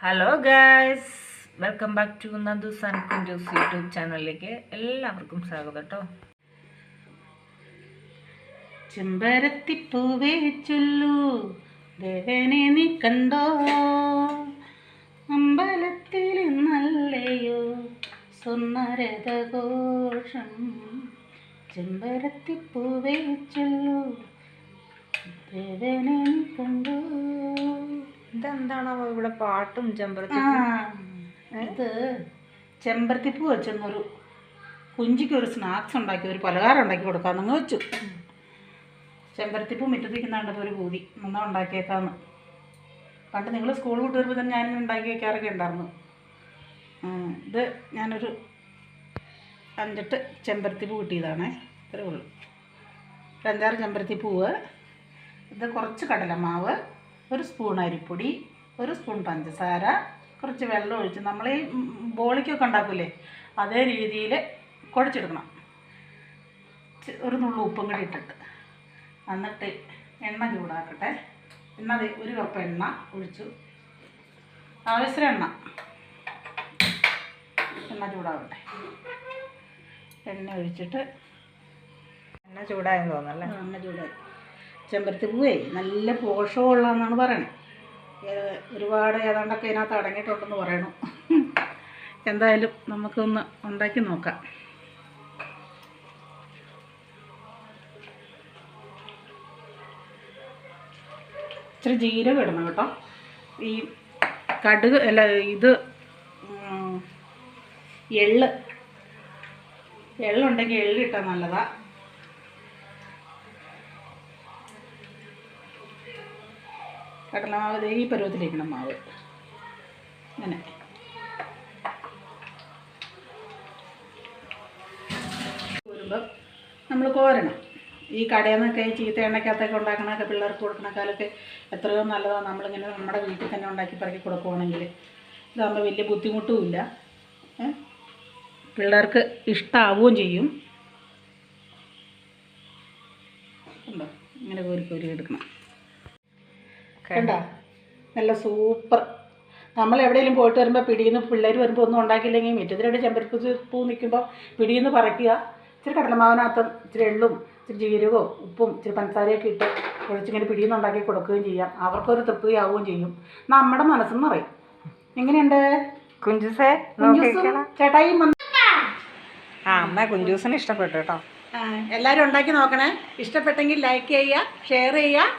Hello guys, welcome back to Nandus and Kunjus YouTube ചാനലിലേക്ക് എല്ലാവർക്കും സ്വാഗതം കേട്ടോ. ചെമ്പരത്തിപ്പൂവേ ചൊല്ലൂ ദേവനെ നീ കണ്ടോ, അമ്പലത്തിൽ നല്ലയോ സ്വർണ്ണരഥഘോഷം. ചെമ്പരത്തിപ്പൂവേ ചൊല്ലൂ ദേവനെ നീ കണ്ടോ. ഇതെന്താണോ ഇവിടെ പാട്ടും ചെമ്പരത്തി? ഇത് ചെമ്പരത്തിപ്പൂ വെച്ചൊന്നൊരു കുഞ്ചിക്ക് ഒരു സ്നാക്സ് ഉണ്ടാക്കി, ഒരു പലഹാരം ഉണ്ടാക്കി കൊടുക്കാമെന്ന് വെച്ചു. ചെമ്പരത്തിപ്പൂ മുറ്റത്തിരിക്കുന്നുണ്ടപ്പോൾ ഒരു പൂതി ഒന്നാ ഉണ്ടാക്കിയേക്കാന്ന്. പണ്ട് നിങ്ങൾ സ്കൂൾ വിട്ട് വരുമ്പോൾ തന്നെ ഞാൻ ഉണ്ടാക്കി വയ്ക്കാറൊക്കെ ഉണ്ടായിരുന്നു. ഇത് ഞാനൊരു 5-8 ചെമ്പരത്തിപ്പൂ കിട്ടിയതാണേ, ഇത്രേ ഉള്ളൂ. ഒരു 5-6 ചെമ്പരത്തിപ്പൂവ്, ഇത് കുറച്ച് കടലമാവ്, ഒരു സ്പൂൺ അരിപ്പൊടി, ഒരു സ്പൂൺ പഞ്ചസാര, കുറച്ച് വെള്ളം ഒഴിച്ച് നമ്മൾ ഈ ബോളിക്കൊക്കെ ഉണ്ടാക്കില്ലേ അതേ രീതിയിൽ കുഴച്ചെടുക്കണം. ഒരു നുള്ളു ഉപ്പും കൂടി ഇട്ടിട്ട് എന്നിട്ട് എണ്ണ ചൂടാക്കട്ടെ. എണ്ണ ഒരു കപ്പ് എണ്ണ ഒഴിച്ചു, ആവശ്യം എണ്ണ ചൂടാവട്ടെ. എണ്ണ ഒഴിച്ചിട്ട് എണ്ണ ചൂടായെന്ന് തോന്നല്ലേ? എണ്ണ ചൂടായി. ചെമ്പരത്തിപ്പൂവേ നല്ല പോഷകമുള്ളതെന്നാണ് പറയണത്. ഒരുപാട് ഏതാണ്ടൊക്കെ ഇതിനകത്ത് അടങ്ങിയിട്ടുണ്ടെന്ന് പറയണു. എന്തായാലും നമുക്കൊന്ന് ഉണ്ടാക്കി നോക്കാം. ഇച്ചിരി ജീരകം ഇടണം കേട്ടോ. ഈ കടുക് അല്ല, ഇത് എള്ളുണ്ടെങ്കിൽ എള്ളിട്ടാൽ നല്ലതാണ്. കടലമാവ് ഈ പരുവത്തിലിരിക്കണം മാവ്. ഇങ്ങനെ കോരുമ്പം നമ്മൾ കോരണം. ഈ കടയിൽ നിന്നൊക്കെ ചീത്ത എണ്ണയ്ക്കകത്തൊക്കെ ഉണ്ടാക്കണതൊക്കെ പിള്ളേർക്ക് കൊടുക്കണക്കാലൊക്കെ എത്രയോ നല്ലതാണ്. നമ്മളിങ്ങനെ നമ്മുടെ വീട്ടിൽ തന്നെ ഉണ്ടാക്കി പറക്കി കൊടുക്കുവാണെങ്കിൽ ഇതാകുമ്പോൾ വലിയ ബുദ്ധിമുട്ടുമില്ല, പിള്ളേർക്ക് ഇഷ്ടമാവുകയും ചെയ്യും. ഉണ്ടോ, ഇങ്ങനെ കോരി എടുക്കണം. കണ്ടോ, നല്ല സൂപ്പർ. നമ്മൾ എവിടെയെങ്കിലും പോയിട്ട് വരുമ്പോൾ പിടിയിൽ പിള്ളേർ വരുമ്പോൾ ഒന്നും ഉണ്ടാക്കിയില്ലെങ്കിൽ മുറ്റത്തിരണ്ട് ചെമ്പരത്തി പൂ നിൽക്കുമ്പോൾ പിടിയിൽ നിന്ന് പറിക്കുക. ഇച്ചിരി കടലമാവിനകത്തും ഇച്ചിരി എള്ളും ഇച്ചിരി ജീരകവും ഉപ്പും ഇച്ചിരി പഞ്ചസാരയൊക്കെ ഇട്ട് കുഴച്ചിങ്ങനെ പിടിയിൽ നിന്ന് ഉണ്ടാക്കി കൊടുക്കുകയും ചെയ്യാം. അവർക്കൊരു തൃപ്തിയാവുകയും ചെയ്യും. നമ്മുടെ മനസ്സെന്ന് പറയും. എങ്ങനെയുണ്ട് കുഞ്ചൂസേ? ചേട്ടായി അമ്മ കുഞ്ചൂസിന് ഇഷ്ടപ്പെട്ടു കേട്ടോ. എല്ലാവരും ഉണ്ടാക്കി നോക്കണേ. ഇഷ്ടപ്പെട്ടെങ്കിൽ ലൈക്ക് ചെയ്യുക, ഷെയർ ചെയ്യുക,